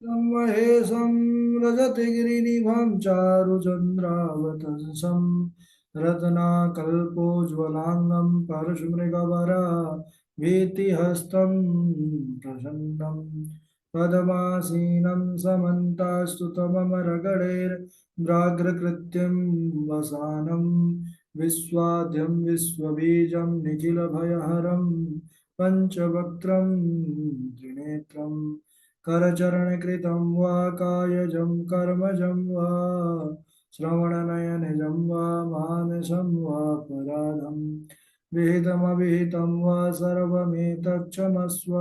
महेशं रजतगिरिनिभं चारुचन्द्रावतंसं रत्नाकल्पोज्ज्वलाङ्गं परशुमृगवरा भीतिहस्तं प्रसन्नं पद्मासीनं समन्तास्तुतममरगणैर्व्याघ्रकृत्यं वसानं विश्वाद्यं विश्वबीजं निखिलभयहरं पञ्चवक्त्रं त्रिनेत्रम् करचरणकृतं वा कायजं कर्मजं वा श्रवणनयनजं वा मानसं वा पराधं विहितमविहितं वा सर्वमेतत्क्षमस्व।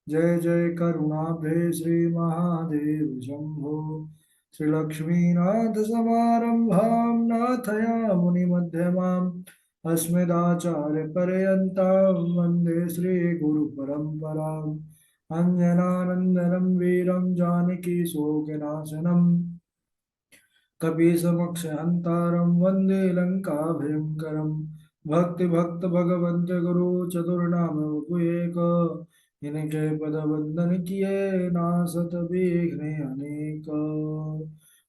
जय जय करुणाब्धे श्रीमहादेव शम्भो। श्रीलक्ष्मीनाथ समारम्भां नाथया मुनिमध्यमाम् अस्मदाचार्यपर्यन्तां वन्दे श्रीगुरुपरम्पराम्। अञ्जनानन्दनं वीरं जानकी शोकनाशनं कपीशमक्षहन्तारं वन्दे लङ्काभयङ्करं। भक्ति भगवन्त गुरु चतुर्नाम एक, इनके पद वंदन किए नासत विघ्न अनेक।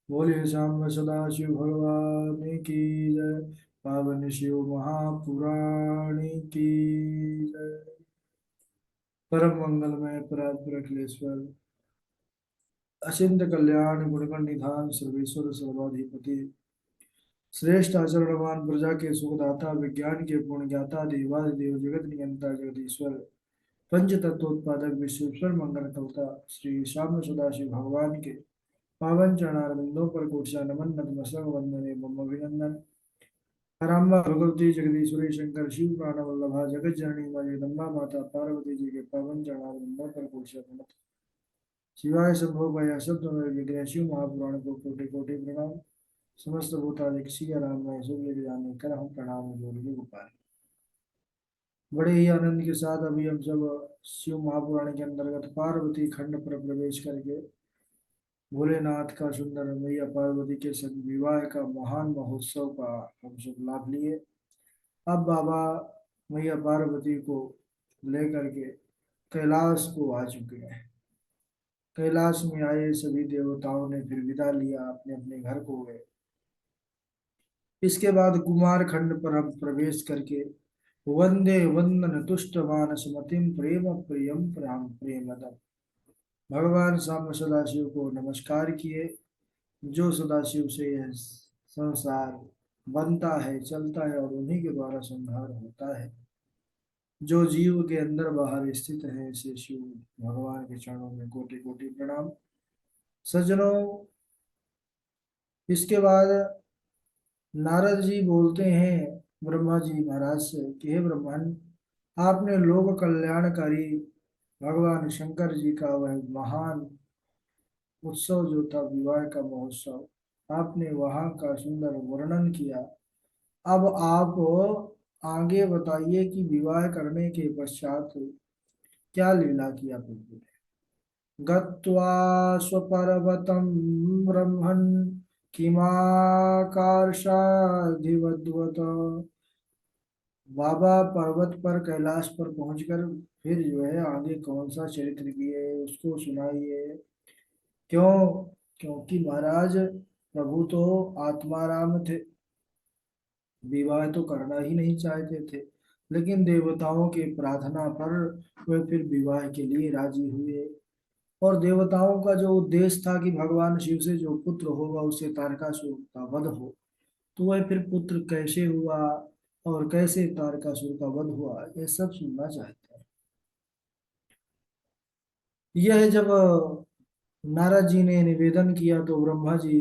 बोलिए श्याम सदा शिव भगवान की जय। पावन शिव महापुराण की जय। परम मंगलमय परात्पर अखिलेश्वर अचिंत कल्याण गुणगण निधान सर्वेश्वर सर्वाधिपति श्रेष्ठ आचरणवान प्रजा के सुखदाता विज्ञान के पूर्ण ज्ञाता देवादिदेव जगत नियंता जगदीश्वर पंच तत्वोत्पादक विश्वेश्वर मंगल करता श्री श्याम सदाशिव भगवान के पावन चरणारविंदों पर कोटि नमन नतमस्तक वंदन एवं अभिनंदन। हराम्बा भगवती जगदीश्वरी शंकर शिव प्राण वल्लभा जगत जननी माँ जगदम्बा माता पार्वती जी के पावन चरणारविंदों पर कोटि नमन। शिवाय शंभो भया शब्द विग्रह शिव महापुराण को कोटि कोटि प्रणाम। समस्त भूतादिक सिया राम में सूर्य जाने कर हम प्रणाम जोड़िए गोपाल। बड़े ही आनंद के साथ अभी हम सब शिव महापुराण के अंतर्गत पार्वती खंड पर प्रवेश करके भोलेनाथ का सुंदर मैया पार्वती के संग विवाह का महान महोत्सव का हम सब लाभ लिए। अब बाबा मैया पार्वती को लेकर के कैलाश को आ चुके हैं। कैलाश में आए सभी देवताओं ने फिर विदा लिया, अपने अपने घर को गए। इसके बाद कुमार खंड पर हम प्रवेश करके वंदे वंदन तुष्ट मानसमतिम प्रेम प्रियम प्राम प्रेमदम भगवान साम सदाशिव को नमस्कार किए। जो सदाशिव से यह संसार बनता है चलता है और उन्हीं के द्वारा संहार होता है। जो जीव के अंदर बाहर स्थित है ऐसे शिव भगवान के चरणों में कोटि कोटि प्रणाम। सज्जनों, इसके बाद नारद जी बोलते हैं ब्रह्मा जी महाराज से कि हे ब्रह्मन, आपने लोक कल्याणकारी भगवान शंकर जी का वह महान उत्सव जो था विवाह का महोत्सव, आपने वहां का सुंदर वर्णन किया। अब आप आगे बताइए कि विवाह करने के पश्चात क्या लीला किया प्रभु ने। गत्वा स्वपर्वतं ब्रह्मन् किमाकर्षाधिवद्वत्। बाबा पर्वत पर कैलाश पर पहुंचकर फिर जो है आगे कौन सा चरित्र किए उसको सुनाइए। क्यों? क्योंकि महाराज प्रभु तो आत्माराम थे, विवाह तो करना ही नहीं चाहते थे, लेकिन देवताओं के प्रार्थना पर वे फिर विवाह के लिए राजी हुए। और देवताओं का जो उद्देश्य था कि भगवान शिव से जो पुत्र होगा उससे तारकासुर का वध हो, तो वह फिर पुत्र कैसे हुआ और कैसे तारकासुर का वध हुआ ये सब सुनना चाहते हैं। यह जब नारद जी ने निवेदन किया तो ब्रह्मा जी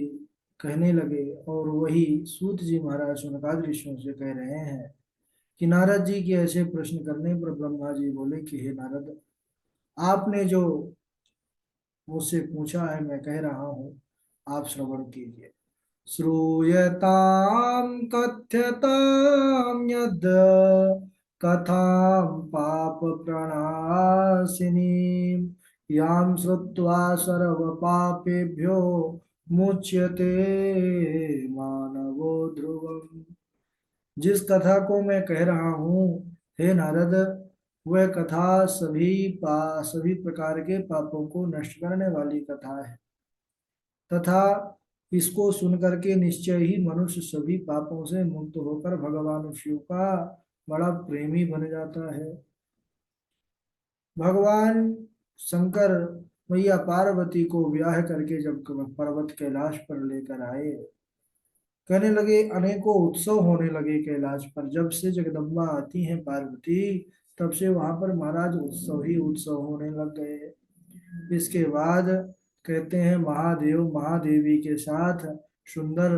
कहने लगे, और वही सूत जी महाराज शौनकादि ऋषियों से कह रहे हैं कि नारद जी के ऐसे प्रश्न करने पर ब्रह्मा जी बोले कि हे नारद, आपने जो मुझसे पूछा है मैं कह रहा हूँ, आप श्रवण कीजिए। श्रूयतां कथ्यतां यद् कथां पाप प्रणाशिनीं यां श्रुत्वा सर्व पापेभ्यो मुच्यते मानवो ध्रुवम्। जिस कथा को मैं कह रहा हूँ हे नारद, वह कथा सभी प्रकार के पापों को नष्ट करने वाली कथा है तथा इसको सुनकर के निश्चय ही मनुष्य सभी पापों से मुक्त होकर भगवान शिव का बड़ा प्रेमी बन जाता है। भगवान शंकर मैया पार्वती को ब्याह करके जब पर्वत कैलाश पर लेकर आए, कहने लगे अनेकों उत्सव होने लगे कैलाश पर। जब से जगदम्बा आती हैं पार्वती, तब से वहां पर महाराज उत्सव ही उत्सव होने लग गए। इसके बाद कहते हैं महादेव महादेवी के साथ सुंदर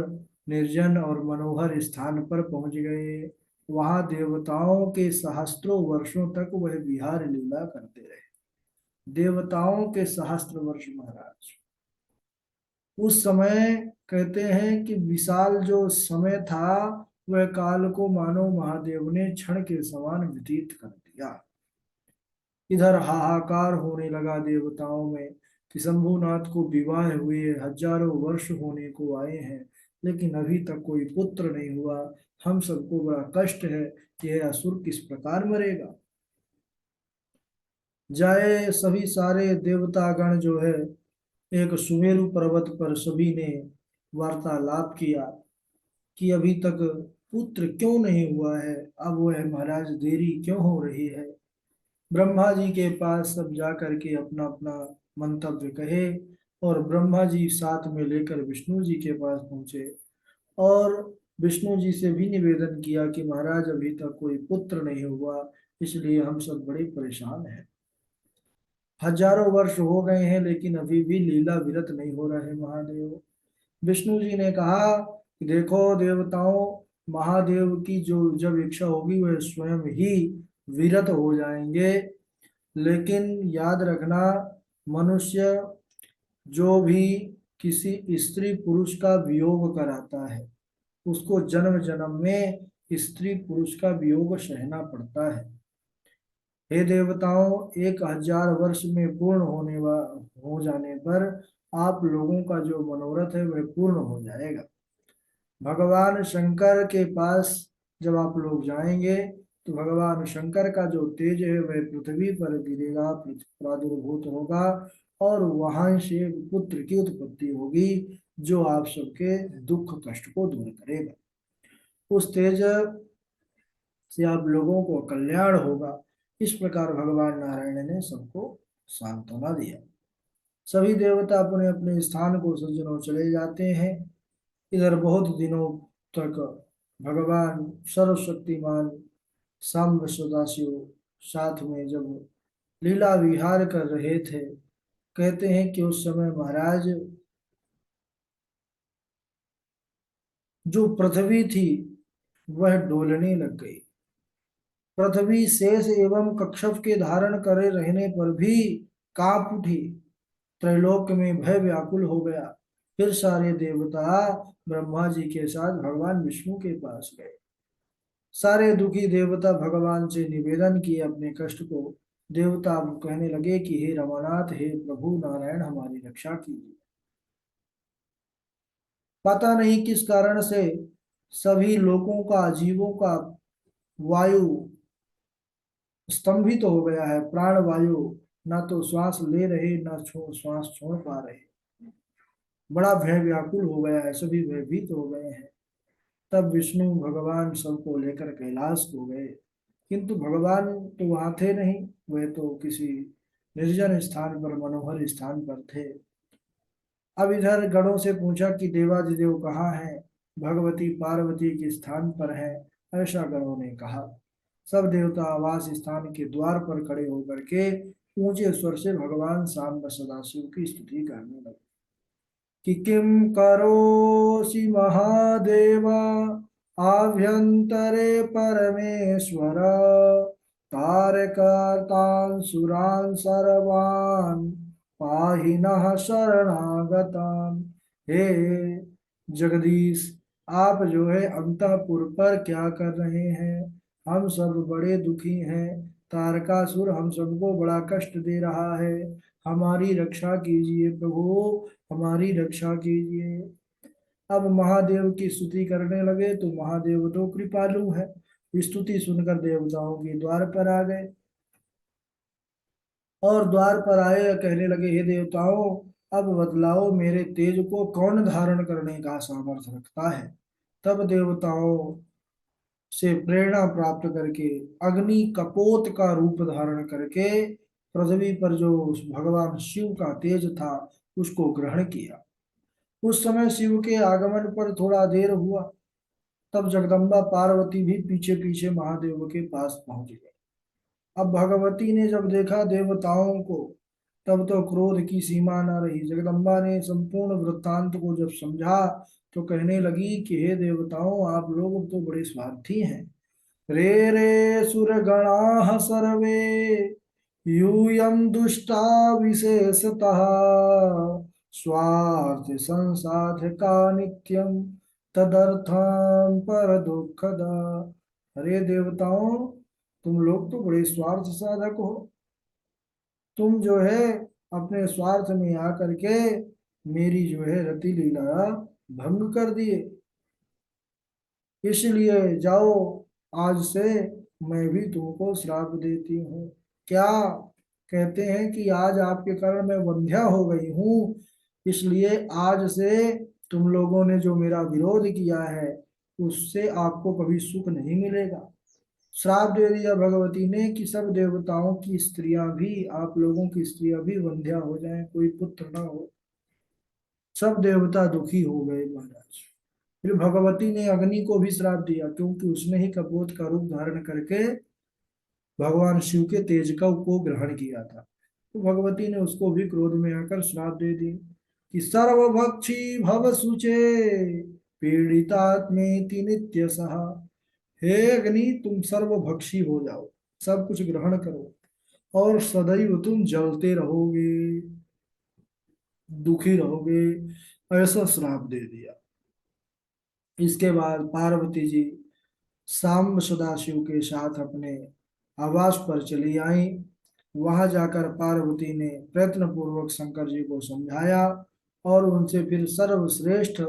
निर्जन और मनोहर स्थान पर पहुंच गए। वहां देवताओं के सहस्त्रों वर्षों तक वह विहार लीला करते रहे। देवताओं के सहस्त्र वर्ष महाराज। उस समय कहते हैं कि विशाल जो समय था, वह काल को मानो महादेव ने क्षण के समान व्यतीत कर दिया। इधर हाहाकार होने लगा देवताओं में कि शंभुनाथ को विवाह हुए हजारों वर्ष होने को आए हैं, लेकिन अभी तक कोई पुत्र नहीं हुआ। हम सबको बड़ा कष्ट है कि यह असुर किस प्रकार मरेगा। जाए सभी सारे देवतागण जो है एक सुमेरु पर्वत पर सभी ने वार्तालाप किया कि अभी तक पुत्र क्यों नहीं हुआ है, अब वह महाराज देरी क्यों हो रही है। ब्रह्मा जी के पास सब जा करके अपना अपना मंतव्य कहे, और ब्रह्मा जी साथ में लेकर विष्णु जी के पास पहुंचे और विष्णु जी से भी निवेदन किया कि महाराज अभी तक कोई पुत्र नहीं हुआ, इसलिए हम सब बड़े परेशान हैं। हजारों वर्ष हो गए हैं लेकिन अभी भी लीला विरत नहीं हो रहे महादेव। विष्णु जी ने कहा कि देखो देवताओं, महादेव की जो जब इच्छा होगी वह स्वयं ही विरत हो जाएंगे। लेकिन याद रखना, मनुष्य जो भी किसी स्त्री पुरुष का वियोग कराता है, उसको जन्म जन्म में स्त्री पुरुष का वियोग सहना पड़ता है। हे देवताओं, 1000 वर्ष में पूर्ण हो जाने पर आप लोगों का जो मनोरथ है वह पूर्ण हो जाएगा। भगवान शंकर के पास जब आप लोग जाएंगे तो भगवान शंकर का जो तेज है वह पृथ्वी पर गिरेगा, प्रादुर्भूत होगा, और वहां से पुत्र की उत्पत्ति होगी जो आप सबके दुख कष्ट को दूर करेगा। उस तेज से आप लोगों को कल्याण होगा। इस प्रकार भगवान नारायण ने सबको सांत्वना दिया। सभी देवता अपने अपने स्थान को सज्जनों चले जाते हैं। इधर बहुत दिनों तक भगवान सर्वशक्तिमान सांब सदाशिव साथ में जब लीला विहार कर रहे थे, कहते हैं कि उस समय महाराज जो पृथ्वी थी वह डोलने लग गई। पृथ्वी शेष एवं कक्षप के धारण करे रहने पर भी कांप उठी। त्रैलोक में भय व्याकुल हो गया। फिर सारे देवता ब्रह्मा जी के साथ भगवान विष्णु के पास गए। सारे दुखी देवता भगवान से निवेदन किए अपने कष्ट को। देवता कहने लगे कि हे रमानाथ, हे प्रभु नारायण, हमारी रक्षा कीजिए। पता नहीं किस कारण से सभी लोगों का, जीवों का वायु स्तंभित हो गया है। प्राण वायु ना तो श्वास ले रहे, ना श्वास छोड़ पा रहे। बड़ा भय व्याकुल हो गया है, सभी भयभीत हो गए हैं। तब विष्णु भगवान सबको लेकर कैलाश को गए, किंतु भगवान तो वहां थे नहीं। वे तो किसी निर्जन स्थान पर, मनोहर स्थान पर थे। अब इधर गणों से पूछा कि देवादिदेव कहाँ हैं। भगवती पार्वती के स्थान पर है, ऐसा गणों ने कहा। सब देवता आवास स्थान के द्वार पर खड़े होकर के ऊंचे स्वर से भगवान सांब सदाशिव की स्तुति करने लगे कि किम करोसि महादेव आभ्यंतरे परमेश्वर, तारकार्तान् सुरान् सर्वान् पाहि नः शरणागतान्। हे जगदीश, आप जो है अंतःपुर पर क्या कर रहे हैं। हम सब बड़े दुखी हैं। तारकासुर हम सबको बड़ा कष्ट दे रहा है। हमारी रक्षा कीजिए प्रभु, हमारी रक्षा कीजिए। अब महादेव की स्तुति करने लगे तो महादेव तो कृपालु है। स्तुति सुनकर देवताओं के द्वार पर आ गए। और द्वार पर आए, कहने लगे, हे देवताओं, अब बतलाओ मेरे तेज को कौन धारण करने का सामर्थ्य रखता है। तब देवताओं से प्रेरणा प्राप्त करके अग्नि कपोत का रूप धारण करके पृथ्वी पर जो उस भगवान शिव का तेज था उसको ग्रहण किया। उस समय शिव के आगमन पर थोड़ा देर हुआ, तब जगदम्बा पार्वती भी पीछे पीछे महादेव के पास पहुंच गई। अब भगवती ने जब देखा देवताओं को, तब तो क्रोध की सीमा न रही। जगदम्बा ने संपूर्ण वृत्तांत को जब समझा तो कहने लगी कि हे देवताओं, आप लोग तो बड़े स्वार्थी हैं। रे रे सुरगणाः सर्वे यूयं दुष्टा विशेषतः स्वार्थ संसाधका नित्यं तदर्थं पर दुखदा। अरे देवताओं, तुम लोग तो बड़े स्वार्थ साधक हो। तुम जो है अपने स्वार्थ में आकर के मेरी जो है रति लीला भंग कर दिए। इसलिए जाओ, आज से मैं भी तुमको श्राप देती हूँ। क्या कहते हैं कि आज आपके कारण मैं वंध्या हो गई हूँ, इसलिए आज से तुम लोगों ने जो मेरा विरोध किया है उससे आपको कभी सुख नहीं मिलेगा। श्राप दे दिया भगवती ने कि सब देवताओं की स्त्रियां भी, आप लोगों की स्त्रियां भी वंध्या हो जाएं, कोई पुत्र ना हो। सब देवता दुखी हो गए महाराज। फिर भगवती ने अग्नि को भी श्राप दिया, क्योंकि उसने ही कपोत का रूप धारण करके भगवान शिव के तेज को ग्रहण किया था। तो भगवती ने उसको भी क्रोध में आकर श्राप दे दी कि सर्वभक्षी भव सुचे पीड़ितात्मेति नित्य सहा। हे अग्नि, तुम सर्वभक्षी हो जाओ, सब कुछ ग्रहण करो और सदैव तुम जलते रहोगे, दुखी रहोगे, ऐसा श्राप दे दिया। इसके बाद पार्वती जी सांब सदाशिव के साथ अपने आवास पर चली आई। वहां जाकर पार्वती ने प्रयत्न पूर्वक शंकर जी को समझाया और उनसे फिर सर्वश्रेष्ठ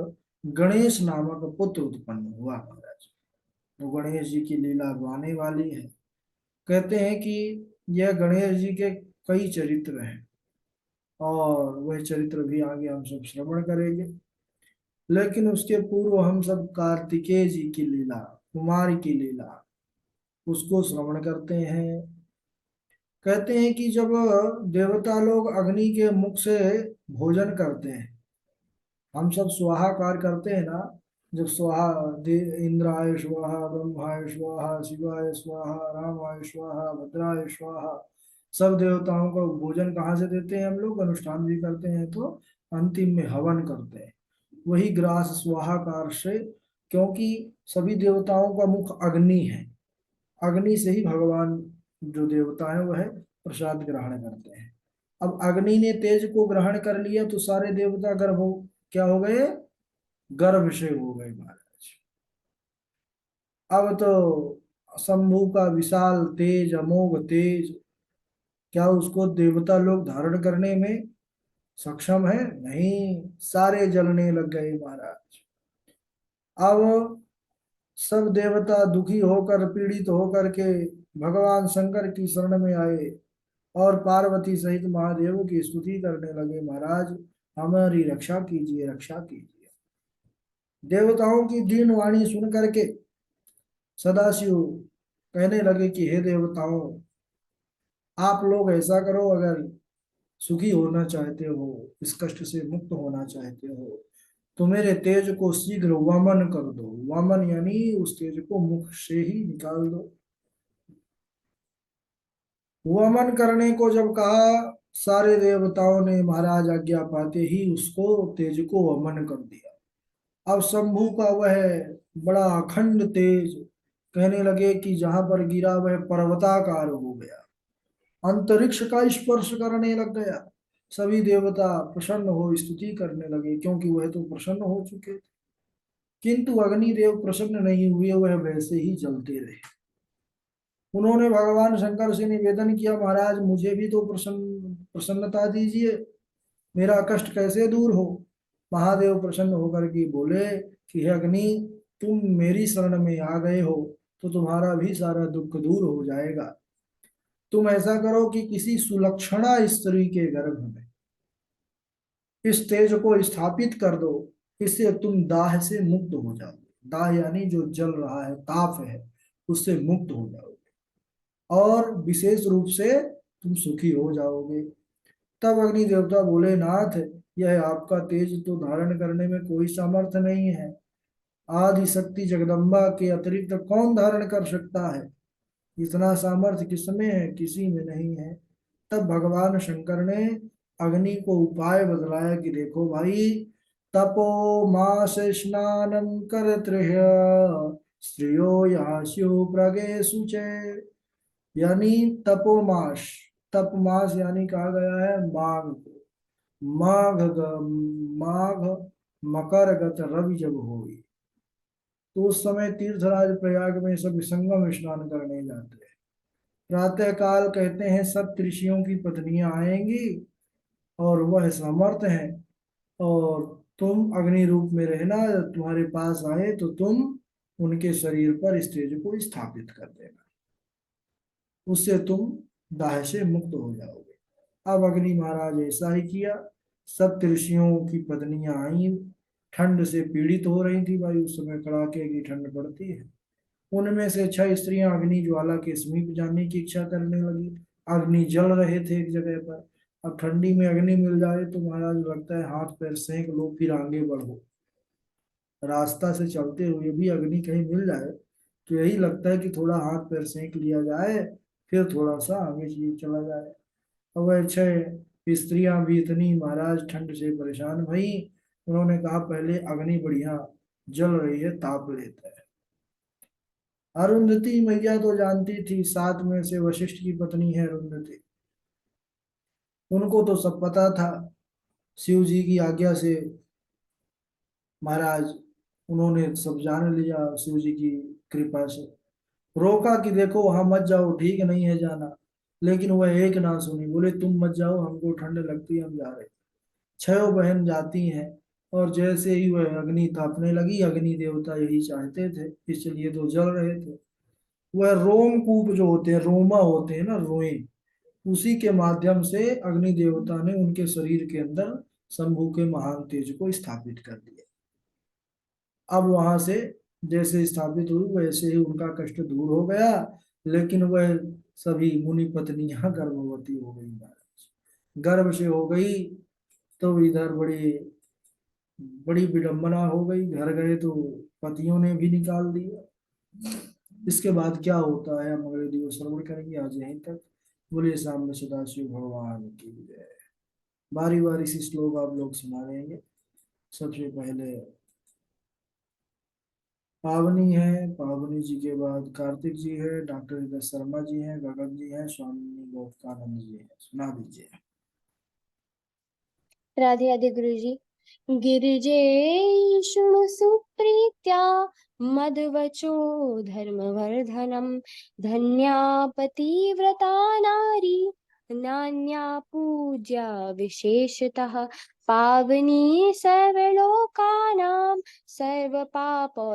गणेश नामक पुत्र उत्पन्न हुआ महाराज। तो गणेश जी की लीला गाने वाली है। कहते हैं कि यह गणेश जी के कई चरित्र हैं और वह चरित्र भी आगे हम सब श्रवण करेंगे। लेकिन उसके पूर्व हम सब कार्तिकेय जी की लीला, कुमार की लीला, उसको श्रवण करते हैं। कहते हैं कि जब देवता लोग अग्नि के मुख से भोजन करते हैं, हम सब स्वाहाकार करते हैं ना, जब स्वाहा इंद्राय स्वाहा, ब्रह्माय स्वाहा, शिवाय स्वाहा, रामाय स्वाहा, भद्राय स्वाहा, सब देवताओं को भोजन कहाँ से देते हैं? हम लोग अनुष्ठान भी करते हैं तो अंतिम में हवन करते हैं, वही ग्रास स्वाहाकार से। क्योंकि सभी देवताओं का मुख अग्नि है, अग्नि से ही भगवान जो देवता है वह प्रसाद ग्रहण करते हैं। अब अग्नि ने तेज को ग्रहण कर लिया तो सारे देवता गर्भ हो, क्या हो गए? गर्भ से हो गए महाराज। अब तो शंभु का विशाल तेज, अमोघ तेज, क्या उसको देवता लोग धारण करने में सक्षम है? नहीं, सारे जलने लग गए महाराज। अब सब देवता दुखी होकर, पीड़ित होकर के भगवान शंकर की शरण में आए और पार्वती सहित महादेव की स्तुति करने लगे, महाराज हमारी रक्षा कीजिए, रक्षा कीजिए। देवताओं की दीन वाणी सुन करके सदाशिव कहने लगे कि हे देवताओं, आप लोग ऐसा करो, अगर सुखी होना चाहते हो, इस कष्ट से मुक्त होना चाहते हो, तो मेरे तेज को शीघ्र वमन कर दो। वमन यानी उस तेज को मुख से ही निकाल दो। वमन करने को जब कहा, सारे देवताओं ने महाराज आज्ञा पाते ही उसको तेज को वमन कर दिया। अब शंभु का वह बड़ा अखंड तेज, कहने लगे कि जहां पर गिरा वह पर्वताकार हो गया, अंतरिक्ष का स्पर्श करने लग गया। सभी देवता प्रसन्न हो स्तुति करने लगे, क्योंकि वह तो प्रसन्न हो चुके थे। किंतु अग्निदेव प्रसन्न नहीं हुए, वह वैसे ही जलते रहे। उन्होंने भगवान शंकर से निवेदन किया, महाराज मुझे भी तो प्रसन्नता दीजिए, मेरा कष्ट कैसे दूर हो? महादेव प्रसन्न होकर के बोले कि हे अग्नि, तुम मेरी शरण में आ गए हो तो तुम्हारा भी सारा दुख दूर हो जाएगा। तुम ऐसा करो कि किसी सुलक्षणा स्त्री के गर्भ में इस तेज को स्थापित कर दो। इससे तुम दाह से मुक्त हो जाओगे। दाह यानी जो जल रहा है, ताप है, उससे मुक्त हो जाओगे और विशेष रूप से तुम सुखी हो जाओगे। तब अग्नि देवता बोले, नाथ, यह आपका तेज तो धारण करने में कोई सामर्थ्य नहीं है। आदि शक्ति जगदम्बा के अतिरिक्त कौन धारण कर सकता है? इतना सामर्थ्य किसमें है? किसी में नहीं है। तब भगवान शंकर ने अग्नि को उपाय बतलाया कि देखो भाई, तपो मास स्नानम कर स्त्रियो यास्यो प्रगेषु च। यानी तपोमास, तपमास यानी कहा गया है माघ को। माघ मकर गत रवि जब होई, तो उस समय तीर्थराज प्रयाग में सब संगम स्नान करने जाते हैं। प्रातः काल कहते हैं सब ऋषियों की पत्नियां आएंगी और वह समर्थ हैं, और तुम अग्नि रूप में रहना। तुम्हारे पास आए तो तुम उनके शरीर पर इस तेज को स्थापित कर देना। उससे तुम दाह से मुक्त हो जाओगे। अब अग्नि महाराज ऐसा ही किया। सब ऋषियों की पत्नियां आई। ठंड से पीड़ित हो रही थी भाई, उस समय कड़ाके की ठंड पड़ती है। उनमें से 6 स्त्रियां अग्नि ज्वाला के समीप जाने की इच्छा करने लगी। अग्नि जल रहे थे एक जगह पर। अब ठंडी में अग्नि मिल जाए तो महाराज लगता है हाथ पैर सेंक लो फिर आगे बढ़ो। रास्ता से चलते हुए भी अग्नि कहीं मिल जाए तो यही लगता है कि थोड़ा हाथ पैर सेंक लिया जाए, फिर थोड़ा सा आगे चला जाए। अब वह 6 स्त्रियां भी इतनी महाराज ठंड से परेशान भई। उन्होंने कहा पहले अग्नि बढ़िया जल रही है, ताप लेता है। अरुंधति मैया तो जानती थी, सात में से वशिष्ठ की पत्नी है अरुंधति। उनको तो सब पता था। शिव जी की आज्ञा से महाराज उन्होंने सब जान लिया, शिव जी की कृपा से। रोका कि देखो वहां मत जाओ, ठीक नहीं है जाना। लेकिन वह एक ना सुनी, बोले तुम मत जाओ, हमको ठंड लगती है, हम जा रहे। 6 बहन जाती हैं। और जैसे ही वह अग्नि तापने लगी, अग्नि देवता यही चाहते थे, इसलिए तो जल रहे थे। वह रोमकूप जो होते हैं, रोमा होते हैं ना, रोए, उसी के माध्यम से अग्नि देवता ने उनके शरीर के अंदर शंभु के महान तेज को स्थापित कर दिया। अब वहां से जैसे स्थापित हुई वैसे ही उनका कष्ट दूर हो गया। लेकिन वह सभी मुनि पत्नियां गर्भवती हो गई महाराज। गर्भ से हो गई तो इधर बड़ी बड़ी विडंबना हो गई। घर गए तो पतियों ने भी निकाल दिया। इसके बाद क्या होता है हम अगले दिवस श्रवण करेंगे। आज यहीं तक। बोलिए सामने सदाशिव भगवान की जय। बारी बारी से श्लोक आप लोग सुनाएंगे। सबसे पहले पावनी है, पावनी जी के बाद कार्तिक जी है, डॉक्टर हृदय शर्मा जी हैं, गगन जी हैं, स्वामी विवेकानंद जी हैं। सुना दीजिए। राधे राधे गुरु जी। गिरिजे शृणु सुप्रीत्या मद्वचो धर्मवर्धनम। धन्या पतिव्रता नारी नान्या पूज्या विशेषतः। पावनी सर्वलोकानां सर्वपापौद्रनाशिनी।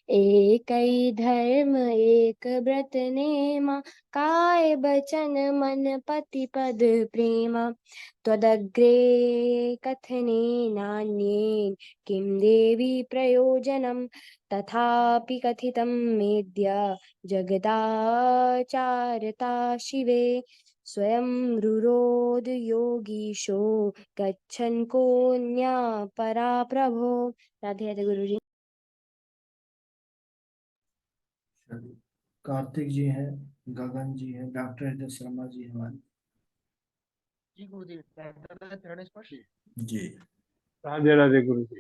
एकै धर्म एक व्रत नेमा। काय बचन मन पति पद प्रेमा। त्वदग्रे कथनेनान्येन किं देवि प्रयोजनं। तथापि कथितं मेद्य जगदाचारता शिवे। स्वयं रुरोध योगीशो गच्छन् कोऽन्या परा प्रभो। राधे राधे गुरु जी। चलिए, कार्तिक जी हैं, गगन जी हैं, डॉक्टर हृदय शर्मा जी हमारे। जी गुरुदेव, चरण स्पर्श। जी राधे राधे गुरु जी।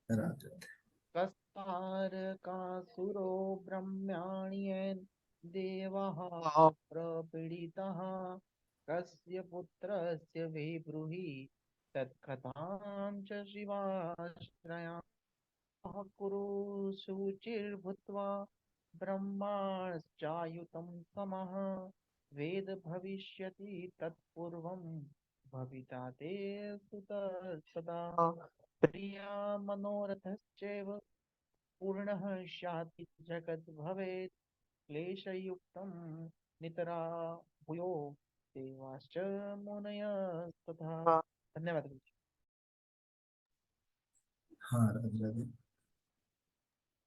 राधे। कस्तार का सुरो ब्रह्मण्येन देवः प्रपीडितः। कस्य पुत्रस्य विब्रूहि तत्कथां च शिवाश्रयाः। कुरु शुचिर्भूत्वा ब्रह्माश्चायुतं तमः। वेद भविष्यति तत्पूर्वं भविता ते सुतः सदा। प्रिया मनोरथश्चैव पूर्णः स्यात् जगद् भवेत् क्लेशयुक्तं नितरा भूयो देवाश्च मुनयस्तथा। धन्यवाद गुरु जी। हाँ राधे राधे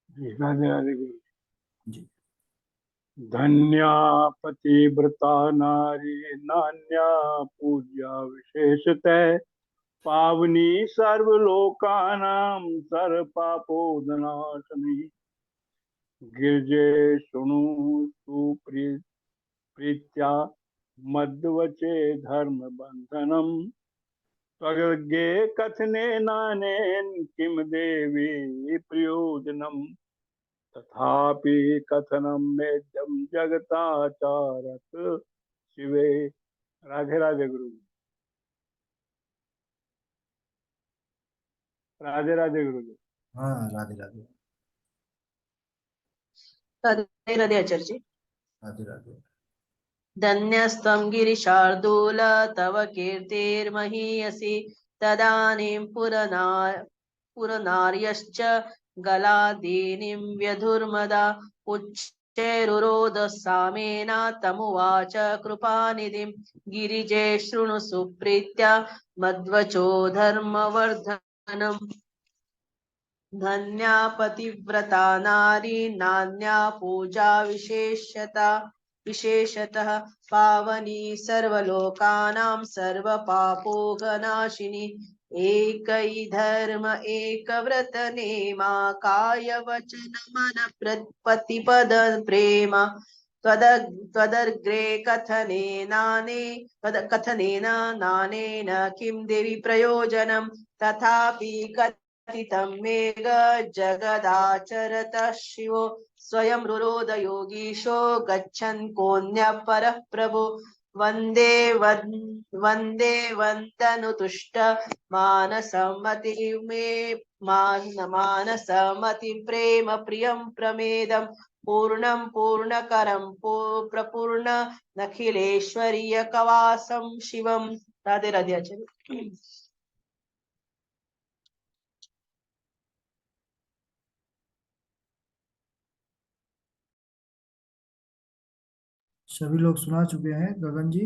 जी, राधे राधे गुरु। जी। धन्या पतिव्रता नारी नान्या पूज्या विशेषतः पावनी सर्वलोकानां सर्वपापोदनाशनी गिरिजे शृणु सुप्रीत्या मद्वचे धर्म बंधनम त्वग्गे कथने नानेन किम देवी प्रयोजनम तथापि कथनम मेद्यम जगताचारत शिवे। राधे राधे गुरु जी। राधे राधे गुरु जी। हाँ राधे राधे राधे राधे आचार्य जी। राधे राधे धन्यस्त्वं गिरिशार्दूल तव कीर्तिर्महीयसि तदानीं पुरनार्यश्च गलादीनीं व्यधुर्मदा उच्चैरुरोद सामेन तमुवाच कृपानिधिं गिरिजे शृणु सुप्रीत्या मद्वचो धर्मवर्धनम्। धन्या पतिव्रता नारी नान्या पूजा विशेषतः पावनी सर्वलोकानां सर्वपापोगनाशिनी एकै धर्म एक व्रत नेमा काय वचन मन प्रतिपद प्रेम त्वदग्रे कथनेन नानेन किं देवी प्रयोजनं तथापि कथितं मेघ जगदाचरतः शिवो स्वयं रुरोद योगीशो गच्छन् कोऽन्यः परः प्रभो वन्दे वन्दनुतुष्ट मानसमति प्रेम प्रियं प्रमेदं पूर्णं पूर्णकरं प्रपूर्ण नखिलेश्वरीय कवासं शिवम। राधे राधे आचार्य। सभी लोग सुना चुके हैं गगन जी।